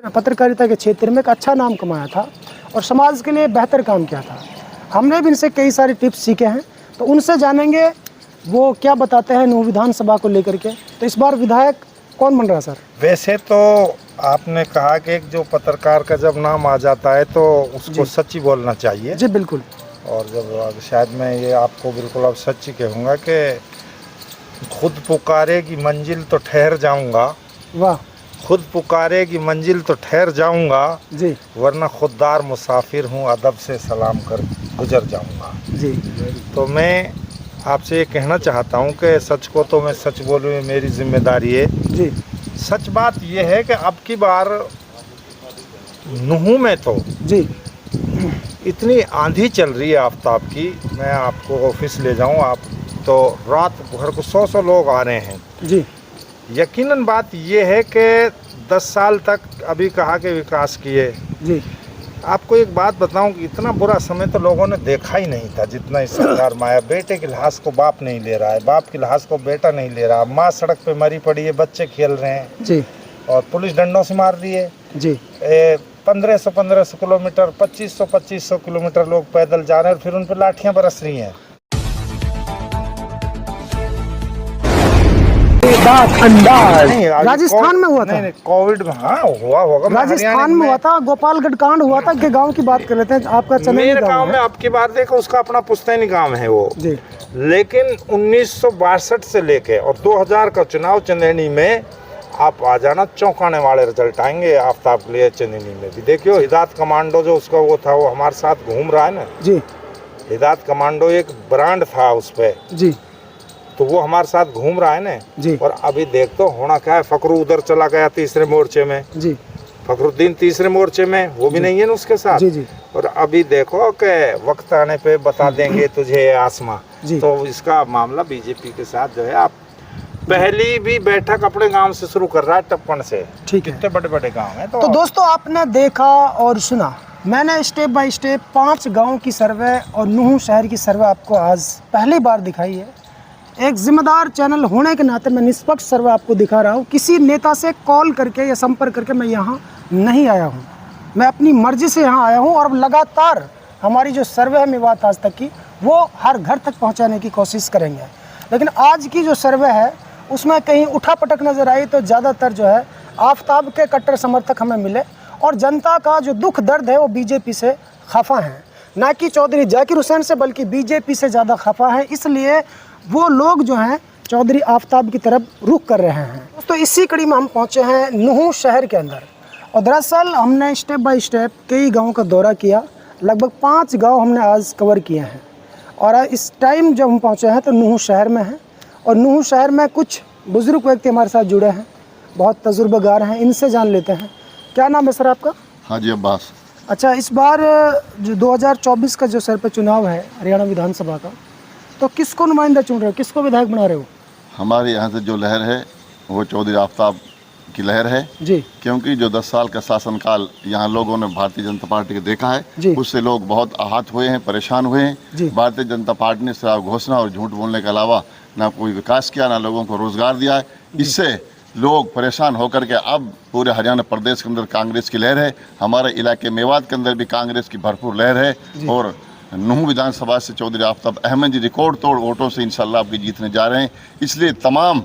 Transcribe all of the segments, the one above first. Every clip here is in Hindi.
पत्रकारिता के क्षेत्र में एक अच्छा नाम कमाया था और समाज के लिए बेहतर काम किया था। हमने भी इनसे कई सारे टिप्स सीखे हैं, तो उनसे जानेंगे वो क्या बताते हैं नूह विधानसभा को लेकर के। तो इस बार विधायक कौन बन रहा है सर? वैसे तो आपने कहा कि एक जो पत्रकार का जब नाम आ जाता है तो उसको सच्ची बोलना चाहिए। जी बिल्कुल। और जब शायद मैं ये आपको बिल्कुल अब सच्ची कहूँगा कि खुद पुकारे की मंजिल तो ठहर जाऊँगा। वाह। खुद पुकारे की मंजिल तो ठहर जाऊँगा जी। वरना खुददार मुसाफिर हूँ, अदब से सलाम कर गुजर जाऊँगा। जी। तो मैं आपसे ये कहना चाहता हूँ कि सच को तो मैं सच बोलूँ, ये मेरी जिम्मेदारी है। जी। सच बात ये है कि अब की बार नूह में तो जी इतनी आंधी चल रही है आफ्ताब की, मैं आपको ऑफिस ले जाऊँ आप तो रात भर को 100 लोग आ रहे हैं। जी। यकीनन बात ये है कि 10 साल तक अभी कहा कि विकास किए। जी। आपको एक बात बताऊं कि इतना बुरा समय तो लोगों ने देखा ही नहीं था जितना इस सरकार में आया। बेटे की लाश को बाप नहीं ले रहा है, बाप की लाश को बेटा नहीं ले रहा, माँ सड़क पे मरी पड़ी है, बच्चे खेल रहे हैं। जी। और पुलिस डंडों से मार रही है। जी। 1500 किलोमीटर 2500 किलोमीटर लोग पैदल जा रहे हैं और फिर उन पर लाठियां बरस रही हैं। राजस्थान में हुआ था। नहीं, कोविड में हाँ हुआ होगा। राजस्थान में हुआ था, गोपालगढ़ कांड हुआ था। के गांव की बात कर लेते हैं, आपका मेरे गांव में अब की बार देखो उसका अपना पुश्तैनी गांव है वो जी। लेकिन 1962 से लेके और 2000 का चुनाव चंदेनी में आप आ जाना, चौंकाने वाले रिजल्ट आएंगे आफ्ताब के लिए। चंदेनी में भी देखियो हिदायत कमांडो जो उसका वो था वो हमारे साथ घूम रहा है ना जी। हिदायत कमांडो एक ब्रांड था उस पे जी, तो वो हमारे साथ घूम रहा है ना जी। और अभी देख तो होना क्या है, फकरू उधर चला गया तीसरे मोर्चे में जी, फखरुद्दीन तीसरे मोर्चे में, वो भी नहीं है ना उसके साथ जी जी। और अभी देखो कि वक्त आने पे बता देंगे तुझे आसमां। तो इसका मामला बीजेपी के साथ जो है, आप पहली भी बैठक अपने गांव से शुरू कर रहा है, टप्पन से। ठीक है, कितने बड़े बड़े गांव हैं। तो दोस्तों आपने देखा और सुना, मैंने स्टेप बाय स्टेप 5 गाँव की सर्वे और नूह शहर की सर्वे आपको आज पहली बार दिखाई है। एक जिम्मेदार चैनल होने के नाते मैं निष्पक्ष सर्वे आपको दिखा रहा हूँ। किसी नेता से कॉल करके या संपर्क करके मैं यहाँ नहीं आया हूँ, मैं अपनी मर्जी से यहाँ आया हूँ। और लगातार हमारी जो सर्वे है मेवात आज तक की, वो हर घर तक पहुँचाने की कोशिश करेंगे। लेकिन आज की जो सर्वे है उसमें कहीं उठापटक नज़र आई, तो ज़्यादातर जो है आफ्ताब के कट्टर समर्थक हमें मिले और जनता का जो दुख दर्द है वो बीजेपी से खफा है, ना कि चौधरी जाकिर हुसैन से, बल्कि बीजेपी से ज़्यादा खफा है। इसलिए वो लोग जो हैं चौधरी आफ्ताब की तरफ रुख कर रहे हैं। तो इसी कड़ी में हम पहुंचे हैं नूह शहर के अंदर, और दरअसल हमने स्टेप बाय स्टेप कई गांवों का दौरा किया। लगभग 5 गांव हमने आज कवर किए हैं। और इस टाइम जब हम पहुंचे हैं तो नूह शहर में हैं, और नूह शहर में कुछ बुजुर्ग व्यक्ति हमारे साथ जुड़े हैं, बहुत तजुर्बेगार हैं, इनसे जान लेते हैं। क्या नाम है सर आपका? हाजी अब्बास। अच्छा, इस बार जो 2024 का जो सर पे चुनाव है हरियाणा विधानसभा का, तो किसको नुमाइंदा चुन रहे हो, किसको विधायक बना रहे हो? हमारे यहाँ से जो लहर है वो चौधरी आफ्ताब की लहर है जी, क्योंकि जो 10 साल का शासनकाल यहाँ लोगों ने भारतीय जनता पार्टी को देखा है, उससे लोग बहुत आहत हुए हैं, परेशान हुए हैं। भारतीय जनता पार्टी ने सिर्फ घोषणा और झूठ बोलने के अलावा ना कोई विकास किया, ना लोगों को रोजगार दिया है। इससे लोग परेशान होकर के अब पूरे हरियाणा प्रदेश के अंदर कांग्रेस की लहर है। हमारे इलाके मेवात के अंदर भी कांग्रेस की भरपूर लहर है। और नूह विधानसभा से चौधरी आफ्ताब अहमद जी रिकॉर्ड तोड़ वोटों से इंशाल्लाह आपकी जीतने जा रहे हैं। इसलिए तमाम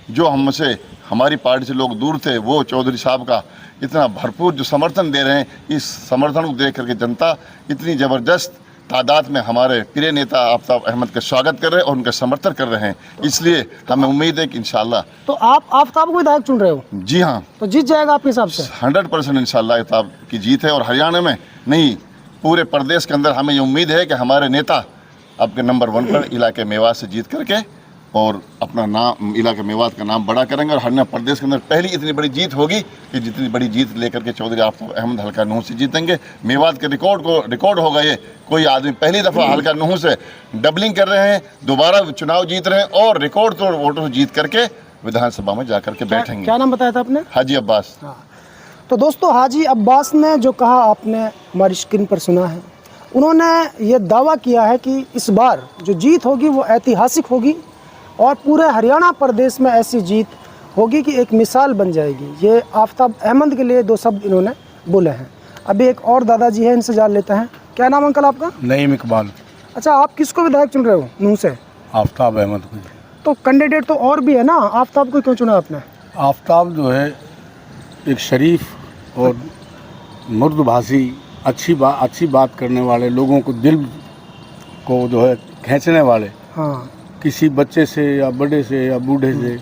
जो हमसे हमारी पार्टी से लोग दूर थे, वो चौधरी साहब का इतना भरपूर जो समर्थन दे रहे हैं, इस समर्थन को देख करके जनता इतनी ज़बरदस्त तादाद में हमारे प्रिय नेता आफ्ताब अहमद का स्वागत कर रहे हैं और उनका समर्थन कर रहे हैं। इसलिए हमें उम्मीद है कि इंशाल्लाह। तो आप आफ्ताब को विधायक चुन रहे हो? जी हाँ। तो जीत जाएगा आपके हिसाब से? 100% इंशाल्लाह आफ्ताब की जीत है। और हरियाणा में नहीं, पूरे प्रदेश के अंदर हमें ये उम्मीद है कि हमारे नेता आपके नंबर 1 पर इलाके मेवात से जीत करके और अपना नाम, इलाके मेवात का नाम बड़ा करेंगे। और हरियाणा प्रदेश के अंदर पहली इतनी बड़ी जीत होगी कि जितनी बड़ी जीत लेकर के चौधरी आफ्ताब अहमद हल्का नूह से जीतेंगे। मेवात के रिकॉर्ड होगा ये, कोई आदमी पहली दफ़ा हल्का नूह से डबलिंग कर रहे हैं, दोबारा चुनाव जीत रहे हैं और रिकॉर्ड तोड़ वोटों से जीत करके विधानसभा में जा करके बैठेंगे। क्या नाम बताया था आपने? हाजी अब्बास। तो दोस्तों हाजी अब्बास ने जो कहा आपने हमारी स्क्रीन पर सुना है। उन्होंने ये दावा किया है कि इस बार जो जीत होगी वो ऐतिहासिक होगी और पूरे हरियाणा प्रदेश में ऐसी जीत होगी कि एक मिसाल बन जाएगी। ये आफ्ताब अहमद के लिए 2 शब्द इन्होंने बोले हैं। अभी एक और दादाजी है, इनसे जान लेते हैं। क्या नाम अंकल आपका? नईम इकबाल। अच्छा, आप किसको विधायक चुन रहे हो नूह से? आफ्ताब अहमद को। तो कैंडिडेट तो और भी है ना, आफ्ताब को क्यों चुना आपने? आफ्ताब जो है एक शरीफ और मृदुभाषी, अच्छी बात करने वाले, लोगों को दिल को जो है खींचने वाले, हाँ, किसी बच्चे से या बड़े से या बूढ़े से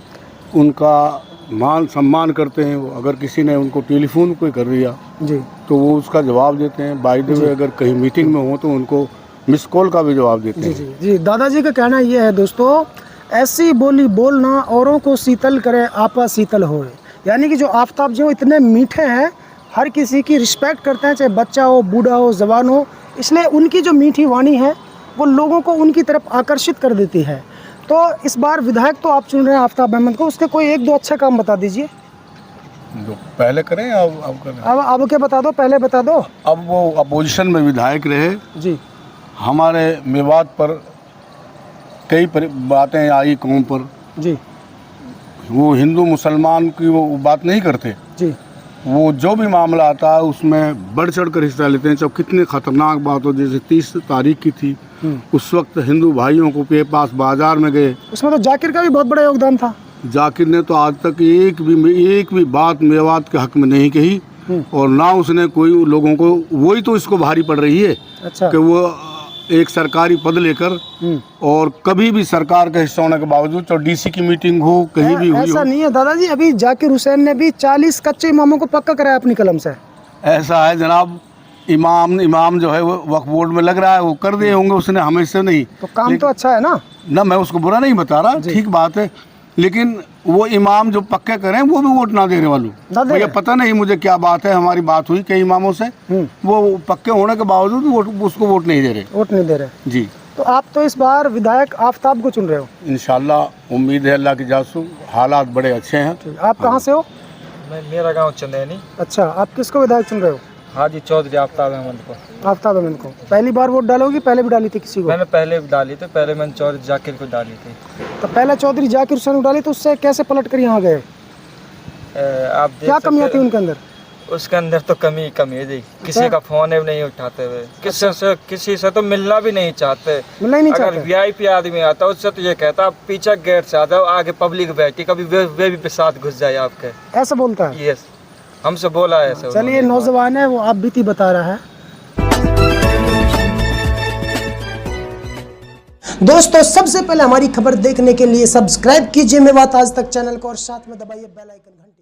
उनका मान सम्मान करते हैं वो। अगर किसी ने उनको टेलीफोन कोई कर दिया जी, तो वो उसका जवाब देते हैं। बाय द वे अगर कहीं मीटिंग में हो तो उनको मिस कॉल का भी जवाब देते जी हैं। जी जी। दादाजी का कहना ये है दोस्तों, ऐसी बोली बोलना औरों को शीतल करे आपा शीतल होए। यानी कि जो आफ्ताब जी वो इतने मीठे हैं, हर किसी की रिस्पेक्ट करते हैं, चाहे बच्चा हो, बूढ़ा हो, जवान हो। इसलिए उनकी जो मीठी वाणी है वो लोगों को उनकी तरफ आकर्षित कर देती है। तो इस बार विधायक तो आप चुन रहे हैं आफ्ताब अहमद को, उसके कोई 1-2 अच्छे काम बता दीजिए। जो पहले करें अब करें? अब के बता दो, पहले बता दो। अब वो अपोजिशन में विधायक रहे जी, हमारे मेवात पर कई बातें आई कौम पर, जी वो हिंदू मुसलमान की वो बात नहीं करते। जी, वो जो भी मामला आता है उसमें बढ़ चढ़ कर हिस्सा लेते हैं। चाहे कितनी ख़तरनाक बात हो, जैसे 30 तारीख की थी, उस वक्त हिंदू भाइयों को के पास बाजार में गए, उसमें तो जाकिर का भी बहुत बड़ा योगदान था। जाकिर ने तो आज तक एक भी बात मेवात के हक में नहीं कही, और ना उसने कोई लोगों को, वही तो इसको भारी पड़ रही है। अच्छा, कि वो एक सरकारी पद लेकर और कभी भी सरकार का हिस्सा होने के बावजूद, चाहे डीसी की मीटिंग हो, कहीं भी हुई ऐसा हो। नहीं है दादाजी, अभी जाकिर हुसैन ने भी 40 कच्चे इमामों को पक्का कराया अपनी कलम से। ऐसा है जनाब, इमाम जो है वो वक्फ बोर्ड में लग रहा है, वो कर दिए होंगे उसने, हमेशा नहीं। तो काम तो अच्छा है ना। मैं उसको बुरा नहीं बता रहा, ठीक बात है, लेकिन वो इमाम जो पक्के करें वो भी वोट ना देने वालों, भैया पता नहीं मुझे क्या बात है। हमारी बात हुई कई इमामों से, वो पक्के होने के बावजूद उसको वोट नहीं दे रहे जी। तो आप तो इस बार विधायक आफ्ताब को चुन रहे हो? इंशाल्लाह उम्मीद है अल्लाह की जासू, हालात बड़े अच्छे हैं। आप कहाँ से हो? मेरा गांव चंदेनी। अच्छा, आप किसको विधायक चुन रहे हो? हाजी चौधरी आफ्ताब अहमद को। आफ्ताब अहमद को पहली बार वोट डालोगी, पहले भी डाली थी किसी को? मैंने पहले भी डाली थी, पहले मैंने चौधरी जाकिर को डाली थी। तो पहले चौधरी जाकिर हुसैन को डाली, तो उससे कैसे पलट कर यहाँ गए? आप क्या कमियाँ थी उनके अंदर? उसके अंदर तो कमी है जी, किसी का फोन भी नहीं उठाते हुए, किसी से तो मिलना भी नहीं चाहते। अगर वीआईपी आदमी आता उससे तो ये कहता पीछे गेट से आता, आगे पब्लिक बैठी, कभी वे भी साथ घुस जाए आपके, ऐसा बोलता है। यस, हमसे बोला है ऐसा। चलिए, नौजवान है वो, आप बीती बता रहा है। दोस्तों, सबसे पहले हमारी खबर देखने के लिए सब्सक्राइब कीजिए मेवात आज तक चैनल को और साथ में दबाइए बेल आइकन घंटी।